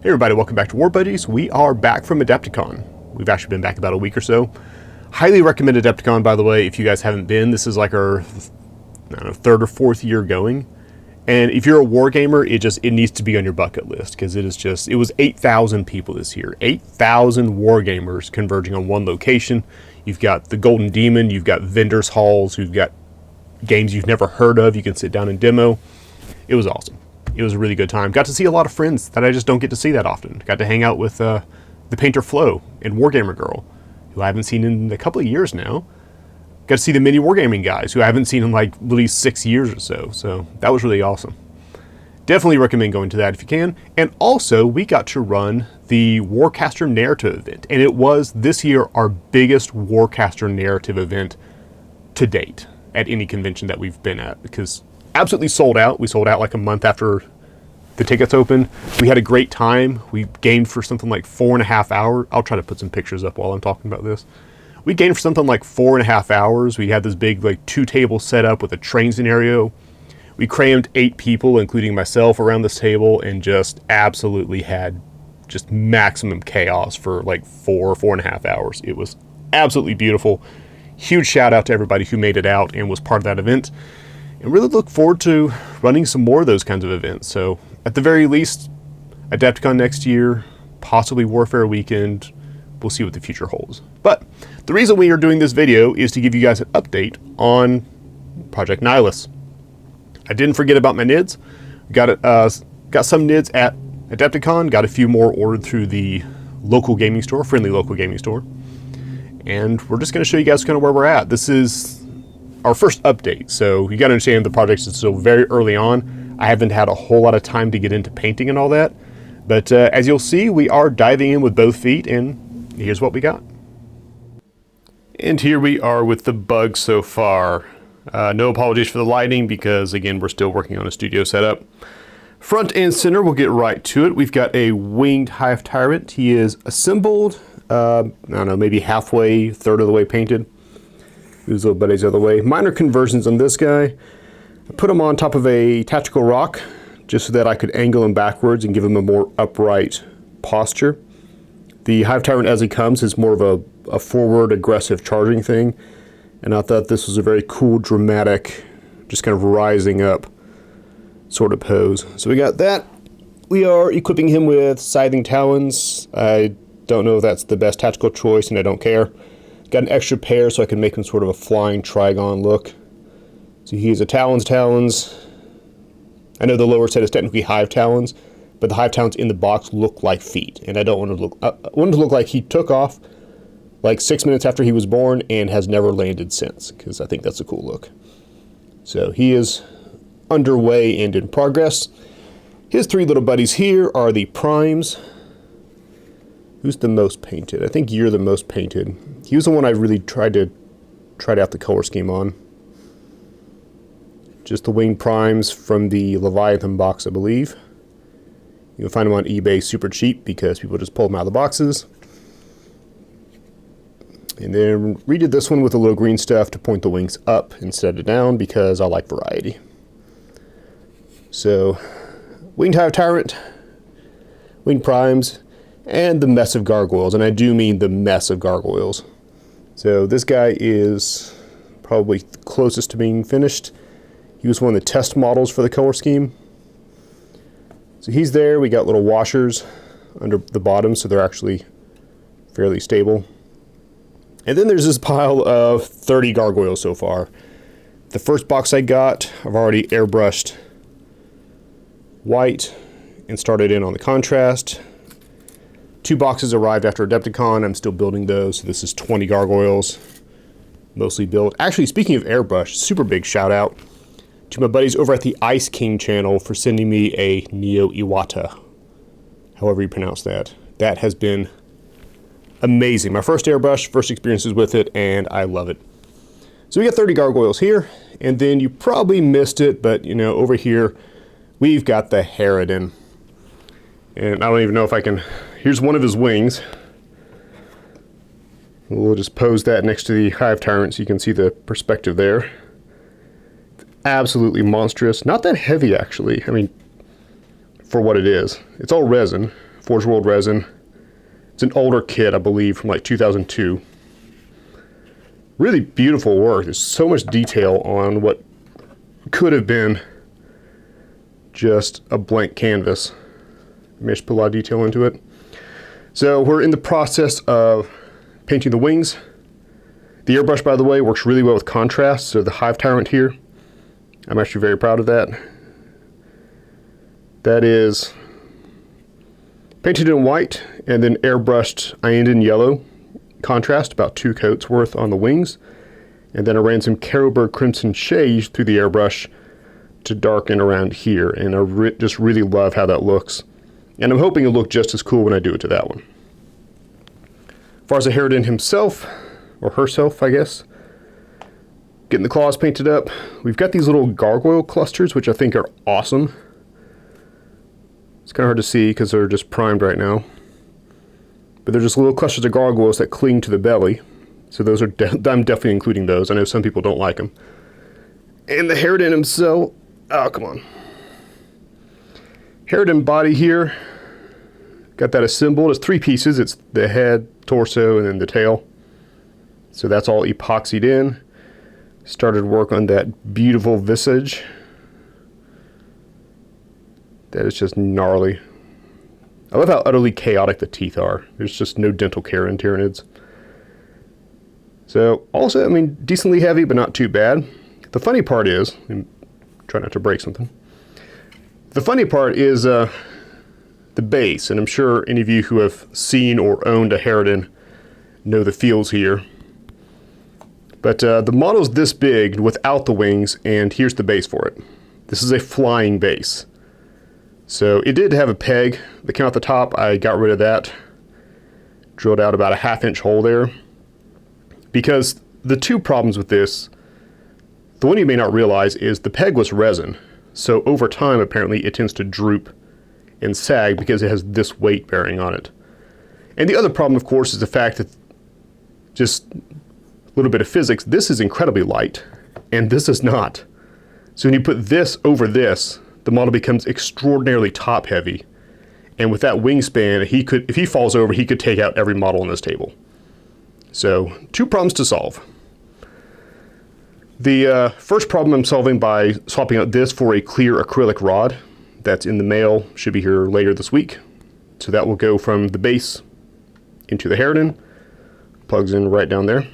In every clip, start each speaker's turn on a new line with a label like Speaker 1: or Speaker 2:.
Speaker 1: Hey everybody, welcome back to War Buddies. We are back from Adepticon. We've actually been back about a week or so. Highly recommend Adepticon, by the way, if you guys haven't been. This is like our, third or fourth year going. And if you're a war gamer, it needs to be on your bucket list, because it was 8,000 people this year. 8,000 war gamers converging on one location. You've got the Golden Demon, you've got vendors halls, you've got games you've never heard of, you can sit down and demo. It was awesome. It was a really good time. Got to see a lot of friends that I just don't get to see that often. Got to hang out with the painter Flo and Wargamer Girl, who I haven't seen in a couple of years now. Got to see the mini wargaming guys, who I haven't seen in like at least 6 years or so. So that was really awesome. Definitely recommend going to that if you can. And also, we got to run the Warcaster Narrative event. And it was, this year, our biggest Warcaster Narrative event to date at any convention that we've been at, because absolutely sold out. We sold out like a month after the tickets opened. We had a great time. We gamed for something like 4.5 hours. I'll try to put some pictures up while I'm talking about this. We gamed for something like 4.5 hours. We had this big like 2-table setup with a train scenario. We crammed 8 people, including myself, around this table and just absolutely had just maximum chaos for like 4.5 hours. It was absolutely beautiful. Huge shout out to everybody who made it out and was part of that event. And really look forward to running some more of those kinds of events. So at the very least, Adepticon next year, possibly Warfare Weekend. We'll see what the future holds. But the reason we are doing this video is to give you guys an update on Project Nihilus. I didn't forget about my NIDs. Got some NIDs at Adepticon. Got a few more ordered through the local gaming store, friendly local gaming store. And we're just going to show you guys kind of where we're at. This is our first update, so you got to understand the project is still very early on. I haven't had a whole lot of time to get into painting and all that, but as you'll see, we are diving in with both feet, and here's what we got. And here we are with the bugs so far. No apologies for the lighting, because again, we're still working on a studio setup. Front and center, we'll get right to it. We've got a winged hive tyrant. He is assembled, I don't know, maybe halfway, third of the way painted. His little buddies the other way. Minor conversions on this guy. I put him on top of a tactical rock just so that I could angle him backwards and give him a more upright posture. The Hive Tyrant as he comes is more of a forward aggressive charging thing, and I thought this was a very cool, dramatic, just kind of rising up sort of pose. So we got that. We are equipping him with Scything Talons. I don't know if that's the best tactical choice, and I don't care. Got an extra pair so I can make him sort of a flying trigon look. So he's a Talons. I know the lower set is technically Hive Talons, but the Hive Talons in the box look like feet, and I don't want to look. I want him to look like he took off like 6 minutes after he was born and has never landed since, because I think that's a cool look. So he is underway and in progress. His 3 little buddies here are the Primes. Who's the most painted? I think you're the most painted. He was the one I really tried out the color scheme on. Just the winged primes from the Leviathan box, I believe. You'll find them on eBay super cheap because people just pull them out of the boxes. And then redid this one with a little green stuff to point the wings up instead of down, because I like variety. So, winged hive tyrant, winged primes, and the mess of gargoyles, and I do mean the mess of gargoyles. So this guy is probably closest to being finished. He was one of the test models for the color scheme. So he's there. We got little washers under the bottom, so they're actually fairly stable. And then there's this pile of 30 gargoyles so far. The first box I got, I've already airbrushed white and started in on the contrast. 2 boxes arrived after Adepticon. I'm still building those. So this is 20 gargoyles, mostly built. Actually, speaking of airbrush, super big shout out to my buddies over at the Ice King channel for sending me a Neo Iwata, however you pronounce that. That has been amazing. My first airbrush, first experiences with it, and I love it. So we got 30 gargoyles here, and then you probably missed it, but you know, over here we've got the Harridan. And I don't even know if I can. Here's one of his wings. We'll just pose that next to the Hive Tyrant so you can see the perspective there. Absolutely monstrous. Not that heavy, actually. I mean, for what it is. It's all resin. Forge World resin. It's an older kit, I believe, from like 2002. Really beautiful work. There's so much detail on what could have been just a blank canvas. I managed to put a lot of detail into it. So we're in the process of painting the wings. The airbrush, by the way, works really well with contrast. So the Hive Tyrant here, I'm actually very proud of that. That is painted in white and then airbrushed ironed in yellow contrast, about 2 coats worth on the wings. And then I ran some Carroburg Crimson shades through the airbrush to darken around here. And I just really love how that looks. And I'm hoping it'll look just as cool when I do it to that one. As far as the Harridan himself, or herself, I guess, getting the claws painted up. We've got these little gargoyle clusters, which I think are awesome. It's kind of hard to see because they're just primed right now. But they're just little clusters of gargoyles that cling to the belly. So those are, I'm definitely including those. I know some people don't like them. And the Harridan himself, oh, come on. Harridan body here, got that assembled. It's 3 pieces. It's the head, torso, and then the tail. So that's all epoxied in. Started work on that beautiful visage. That is just gnarly. I love how utterly chaotic the teeth are. There's just no dental care in Tyranids. So also, I mean, decently heavy, but not too bad. The funny part is, try not to break something. The funny part is the base, and I'm sure any of you who have seen or owned a Harridan know the feels here. But the model's this big without the wings, and here's the base for it. This is a flying base. So it did have a peg that came out the top. I got rid of that. Drilled out about a 1/2 inch hole there. Because the 2 problems with this, the one you may not realize is the peg was resin. So over time, apparently, it tends to droop and sag because it has this weight bearing on it. And the other problem, of course, is the fact that, just a little bit of physics, this is incredibly light, and this is not. So when you put this over this, the model becomes extraordinarily top heavy. And with that wingspan, if he falls over, he could take out every model on this table. So 2 problems to solve. The first problem I'm solving by swapping out this for a clear acrylic rod. That's in the mail, should be here later this week. So that will go from the base into the Harridan. Plugs in right down there.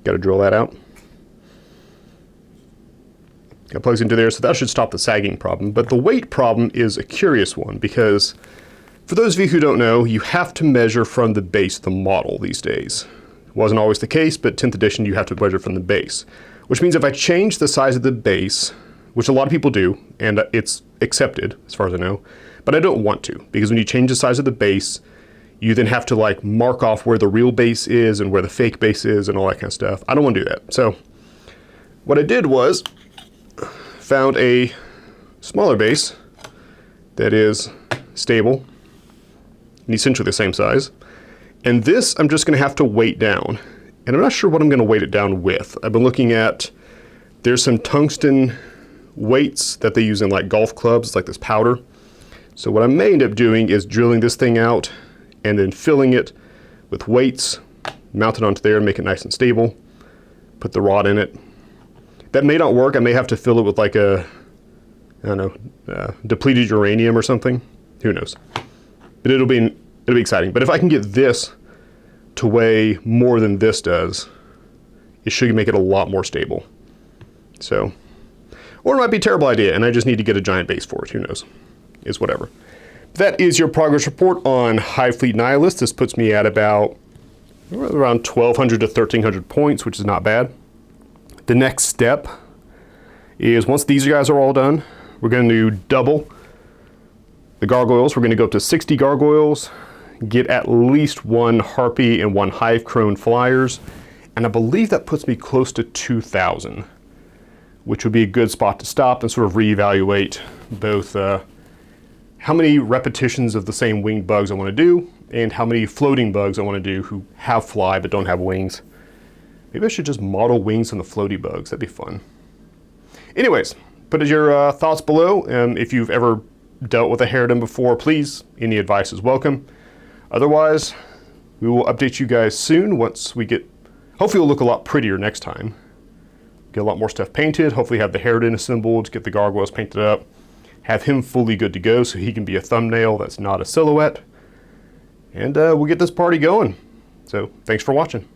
Speaker 1: Got to drill that out. It plugs into there, so that should stop the sagging problem. But the weight problem is a curious one because, for those of you who don't know, you have to measure from the base of the model these days. It wasn't always the case, but 10th edition you have to measure from the base. Which means if I change the size of the base, which a lot of people do, and it's accepted as far as I know, but I don't want to, because when you change the size of the base, you then have to like mark off where the real base is and where the fake base is and all that kind of stuff. I don't want to do that. So what I did was found a smaller base that is stable and essentially the same size. And this I'm just going to have to weight down. And I'm not sure what I'm going to weight it down with. I've been looking at, there's some tungsten weights that they use in like golf clubs. It's like this powder. So what I may end up doing is drilling this thing out and then filling it with weights, mount it onto there, make it nice and stable, put the rod in it. That may not work. I may have to fill it with like a, I don't know, depleted uranium or something. Who knows? But it'll be exciting. But if I can get this to weigh more than this does, it should make it a lot more stable. So, or it might be a terrible idea and I just need to get a giant base for it. Who knows? It's whatever. That is your progress report on Hive Fleet Nihilus. This puts me at about around 1,200 to 1,300 points, which is not bad. The next step is once these guys are all done, we're going to double the gargoyles. We're going to go up to 60 gargoyles, get at least 1 harpy and 1 hive crone flyers, and I believe that puts me close to 2,000, which would be a good spot to stop and sort of reevaluate both how many repetitions of the same winged bugs I want to do and how many floating bugs I want to do who have fly but don't have wings. Maybe I should just model wings on the floaty bugs. That'd be fun. Anyways, put your thoughts below. If you've ever dealt with a Harridan before, please, any advice is welcome. Otherwise, we will update you guys soon once we get, hopefully it'll look a lot prettier next time. Get a lot more stuff painted, hopefully have the Harridan assembled, get the gargoyles painted up, have him fully good to go so he can be a thumbnail that's not a silhouette. And we'll get this party going. So thanks for watching.